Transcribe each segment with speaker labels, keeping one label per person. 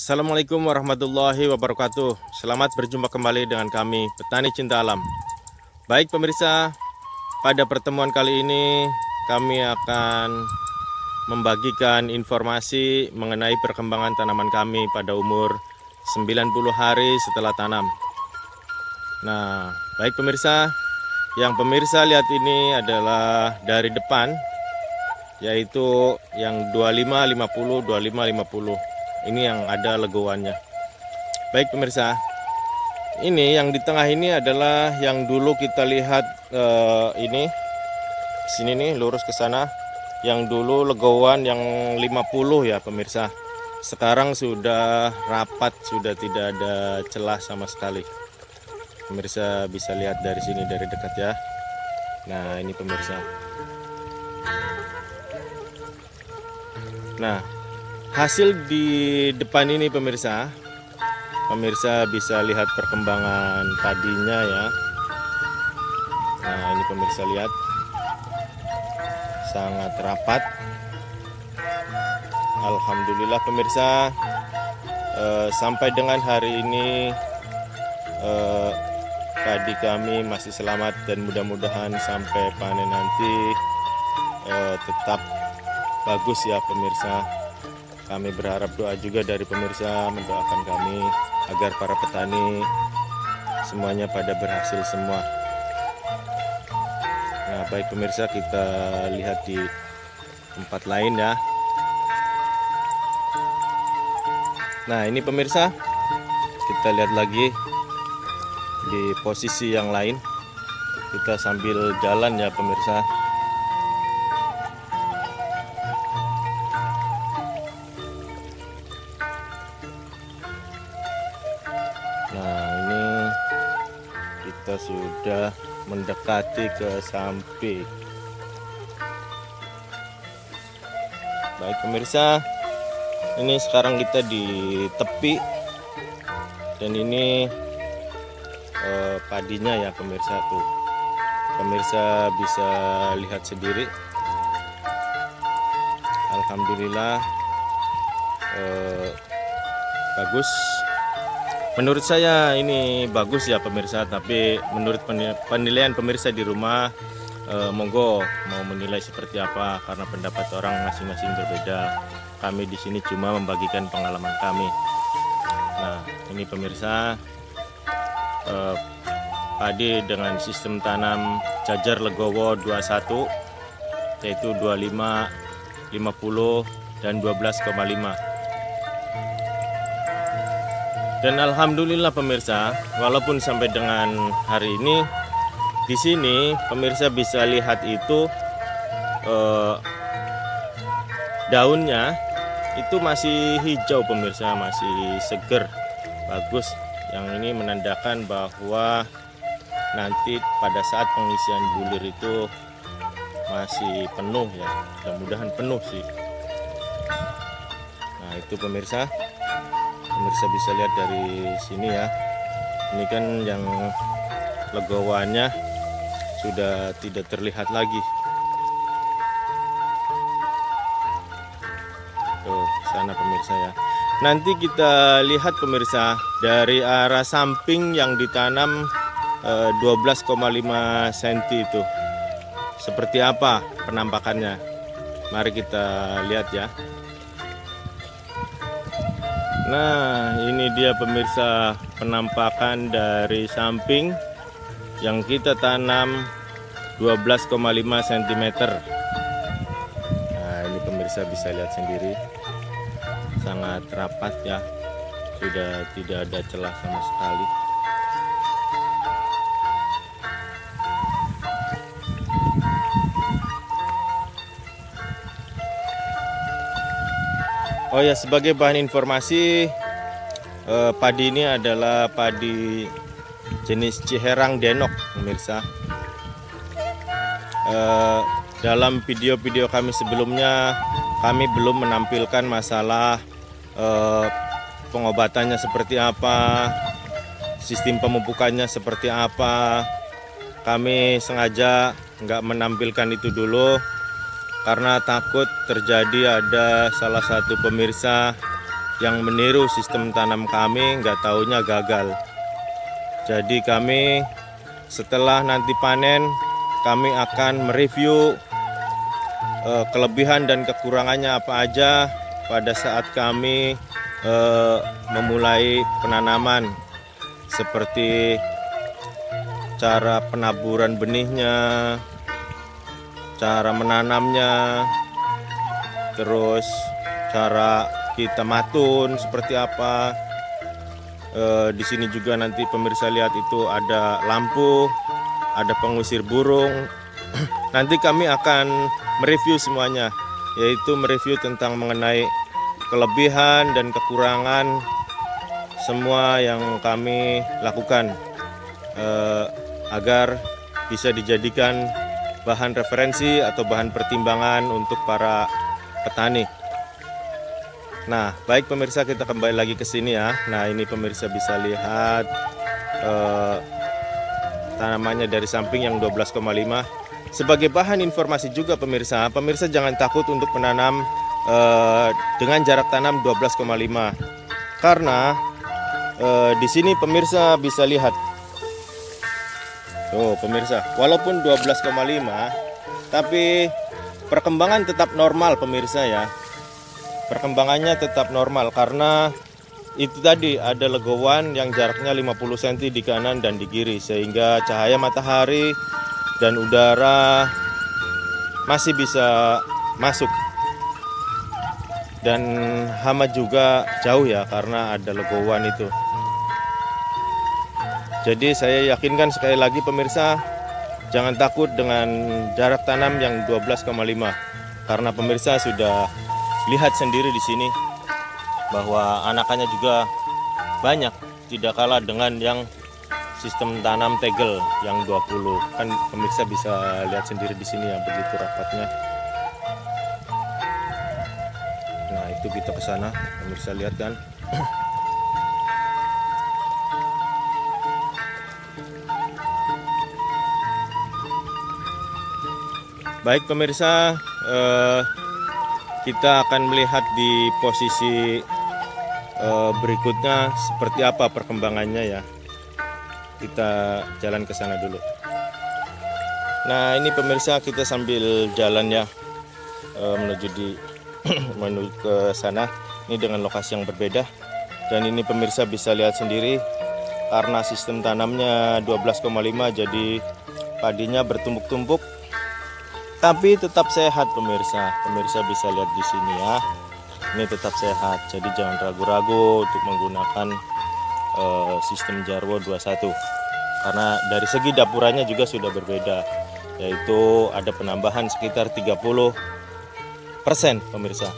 Speaker 1: Assalamualaikum warahmatullahi wabarakatuh. Selamat berjumpa kembali dengan kami, Petani Cinta Alam. Baik pemirsa, pada pertemuan kali ini kami akan membagikan informasi mengenai perkembangan tanaman kami pada umur 90 hari setelah tanam. Nah, baik pemirsa, yang pemirsa lihat ini adalah dari depan, yaitu yang 25, 50, 25, 50. Ini yang ada legowannya. Baik pemirsa, ini yang di tengah ini adalah yang dulu kita lihat ini. Sini nih, lurus ke sana. Yang dulu legowan yang 50 ya pemirsa. Sekarang sudah rapat, sudah tidak ada celah sama sekali. Pemirsa bisa lihat dari sini, dari dekat ya. Nah, ini pemirsa. Nah, hasil di depan ini pemirsa bisa lihat perkembangan padinya ya. Nah, ini pemirsa lihat, sangat rapat. Alhamdulillah pemirsa, sampai dengan hari ini padi kami masih selamat dan mudah-mudahan sampai panen nanti tetap bagus ya pemirsa. Kami berharap doa juga dari pemirsa mendoakan kami agar para petani semuanya pada berhasil semua. Nah, baik pemirsa, kita lihat di tempat lain ya. Nah, ini pemirsa, kita lihat lagi di posisi yang lain. Kita sambil jalan ya pemirsa. Nah, ini kita sudah mendekati ke samping. Baik pemirsa, ini sekarang kita di tepi dan ini padinya ya pemirsa tuh. Pemirsa bisa lihat sendiri. Alhamdulillah bagus. Menurut saya ini bagus ya pemirsa, tapi menurut penilaian pemirsa di rumah, monggo mau menilai seperti apa, karena pendapat orang masing-masing berbeda. Kami di sini cuma membagikan pengalaman kami. Nah, ini pemirsa, padi dengan sistem tanam jajar legowo 21, yaitu 25, 50, dan 12,5. Dan alhamdulillah pemirsa, walaupun sampai dengan hari ini di sini pemirsa bisa lihat itu daunnya itu masih hijau pemirsa, masih seger, bagus. Yang ini menandakan bahwa nanti pada saat pengisian bulir itu masih penuh ya, mudah-mudahan penuh sih. Nah, itu pemirsa bisa lihat dari sini ya. Ini kan yang legowannya sudah tidak terlihat lagi. Tuh, sana pemirsa ya. Nanti kita lihat pemirsa dari arah samping yang ditanam 12,5 cm itu. Seperti apa penampakannya? Mari kita lihat ya. Nah, ini dia pemirsa penampakan dari samping yang kita tanam 12,5 cm. Nah, ini pemirsa bisa lihat sendiri, sangat rapat ya, sudah tidak ada celah sama sekali. Oh ya, sebagai bahan informasi, padi ini adalah padi jenis Ciherang Denok pemirsa. Dalam video-video kami sebelumnya, kami belum menampilkan masalah pengobatannya seperti apa, sistem pemupukannya seperti apa. Kami sengaja nggak menampilkan itu dulu karena takut terjadi ada salah satu pemirsa yang meniru sistem tanam kami, nggak taunya gagal. Jadi kami setelah nanti panen, kami akan mereview kelebihan dan kekurangannya apa aja pada saat kami memulai penanaman, seperti cara penaburan benihnya, cara menanamnya, terus cara kita matun seperti apa. Di sini juga nanti pemirsa lihat itu ada lampu, ada pengusir burung. Nanti kami akan mereview semuanya, yaitu mereview tentang mengenai kelebihan dan kekurangan semua yang kami lakukan, agar bisa dijadikan bahan referensi atau bahan pertimbangan untuk para petani. Nah, baik pemirsa, kita kembali lagi ke sini ya. Nah, ini pemirsa bisa lihat tanamannya dari samping yang 12,5. Sebagai bahan informasi juga pemirsa jangan takut untuk menanam dengan jarak tanam 12,5. Karena di sini pemirsa bisa lihat. Tuh pemirsa, walaupun 12,5 tapi perkembangan tetap normal pemirsa ya. Perkembangannya tetap normal karena itu tadi ada legowan yang jaraknya 50 cm di kanan dan di kiri, sehingga cahaya matahari dan udara masih bisa masuk, dan hama juga jauh ya karena ada legowan itu. Jadi saya yakinkan sekali lagi pemirsa, jangan takut dengan jarak tanam yang 12,5, karena pemirsa sudah lihat sendiri di sini bahwa anakannya juga banyak, tidak kalah dengan yang sistem tanam tegel yang 20. Kan pemirsa bisa lihat sendiri di sini ya, begitu rapatnya. Nah, itu kita ke sana, pemirsa lihat kan. Baik pemirsa, kita akan melihat di posisi berikutnya seperti apa perkembangannya ya. Kita jalan ke sana dulu. Nah, ini pemirsa kita sambil jalan ya, menuju ke sana. Ini dengan lokasi yang berbeda. Dan ini pemirsa bisa lihat sendiri, karena sistem tanamnya 12,5 jadi padinya bertumpuk-tumpuk, tapi tetap sehat pemirsa. Pemirsa bisa lihat di sini ya. Ini tetap sehat. Jadi jangan ragu-ragu untuk menggunakan sistem Jarwo 21. Karena dari segi dapurannya juga sudah berbeda. Yaitu ada penambahan sekitar 30% pemirsa.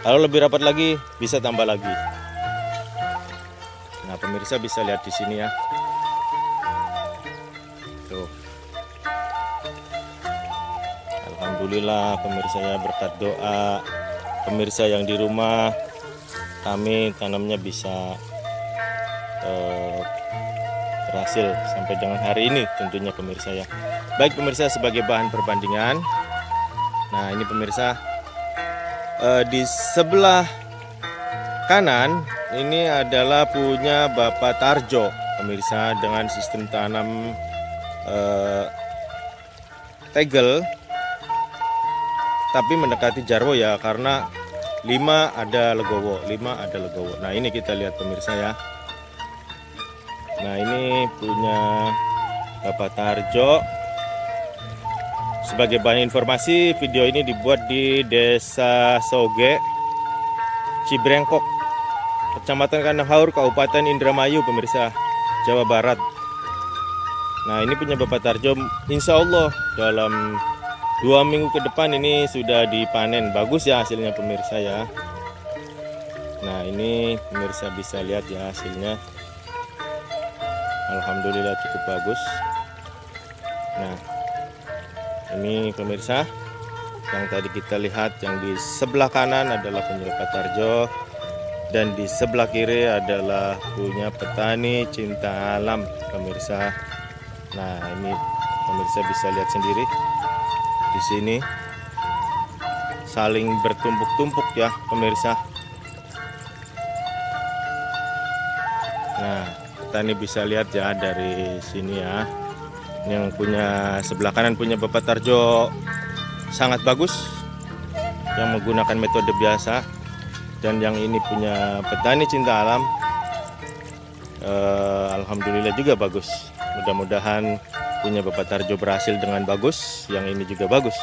Speaker 1: Kalau lebih rapat lagi bisa tambah lagi. Nah, pemirsa bisa lihat di sini ya. Tuh. Alhamdulillah pemirsa ya, berkat doa pemirsa yang di rumah, kami tanamnya bisa berhasil sampai dengan hari ini tentunya pemirsa ya. Baik pemirsa, sebagai bahan perbandingan, nah ini pemirsa, di sebelah kanan ini adalah punya Bapak Tarjo pemirsa, dengan sistem tanam tegel tapi mendekati Jarwo ya, karena 5 ada legowo. Nah, ini kita lihat pemirsa ya. Nah, ini punya Bapak Tarjo. Sebagai bahan informasi, video ini dibuat di Desa Soge, Cibrengkok, Kecamatan Kandang-Haur, Kabupaten Indramayu pemirsa, Jawa Barat. Nah, ini punya Bapak Tarjo, insya Allah dalam 2 minggu ke depan ini sudah dipanen. Bagus ya hasilnya pemirsa ya. Nah, ini pemirsa bisa lihat ya hasilnya. Alhamdulillah cukup bagus. Nah, ini pemirsa yang tadi kita lihat, yang di sebelah kanan adalah punya Bapak Tarjo, dan di sebelah kiri adalah punya petani cinta alam pemirsa. Nah, ini pemirsa bisa lihat sendiri di sini saling bertumpuk-tumpuk ya pemirsa. Nah, petani bisa lihat ya dari sini ya. Yang punya sebelah kanan punya Bapak Tarjo sangat bagus, yang menggunakan metode biasa. Dan yang ini punya petani cinta alam, alhamdulillah juga bagus. Mudah-mudahan punya Bapak Tarjo berhasil dengan bagus, yang ini juga bagus.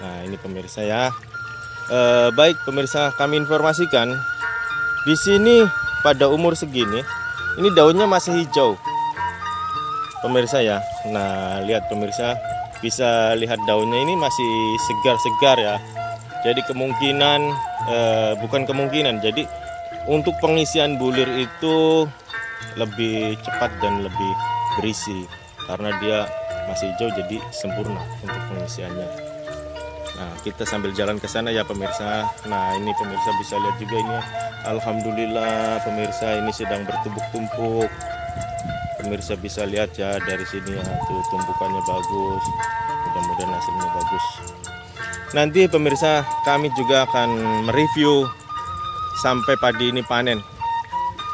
Speaker 1: Nah, ini pemirsa ya. Baik pemirsa, kami informasikan di sini pada umur segini, ini daunnya masih hijau, pemirsa ya. Nah, lihat pemirsa, bisa lihat daunnya ini masih segar-segar ya. Jadi kemungkinan, bukan kemungkinan, jadi untuk pengisian bulir itu lebih cepat dan lebih berisi karena dia masih hijau, jadi sempurna untuk pengisiannya. Nah, kita sambil jalan ke sana ya pemirsa. Nah, ini pemirsa bisa lihat juga ini. Alhamdulillah pemirsa, ini sedang bertumpuk-tumpuk. Pemirsa bisa lihat ya dari sini ya, tuh tumpukannya bagus. Mudah-mudahan hasilnya bagus. Nanti pemirsa, kami juga akan mereview sampai padi ini panen.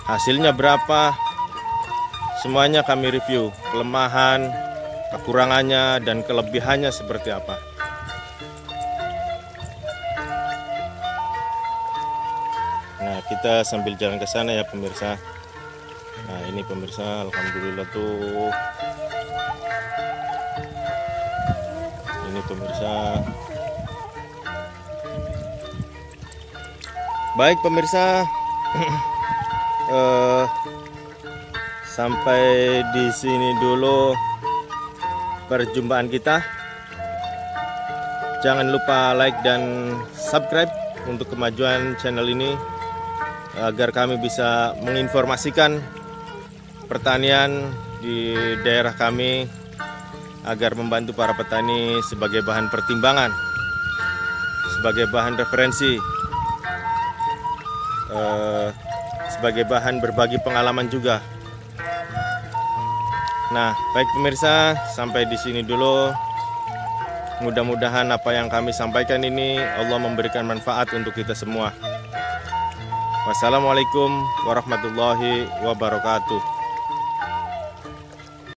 Speaker 1: Hasilnya berapa? Semuanya kami review. Kelemahan, kekurangannya, dan kelebihannya seperti apa. Nah, kita sambil jalan ke sana ya pemirsa. Nah, ini pemirsa, alhamdulillah tuh. Ini pemirsa. Baik pemirsa. Sampai di sini dulu perjumpaan kita. Jangan lupa like dan subscribe untuk kemajuan channel ini, agar kami bisa menginformasikan pertanian di daerah kami, agar membantu para petani sebagai bahan pertimbangan, sebagai bahan referensi, sebagai bahan berbagi pengalaman juga. Nah, baik pemirsa, sampai di sini dulu. Mudah-mudahan apa yang kami sampaikan ini Allah memberikan manfaat untuk kita semua. Wassalamualaikum warahmatullahi wabarakatuh.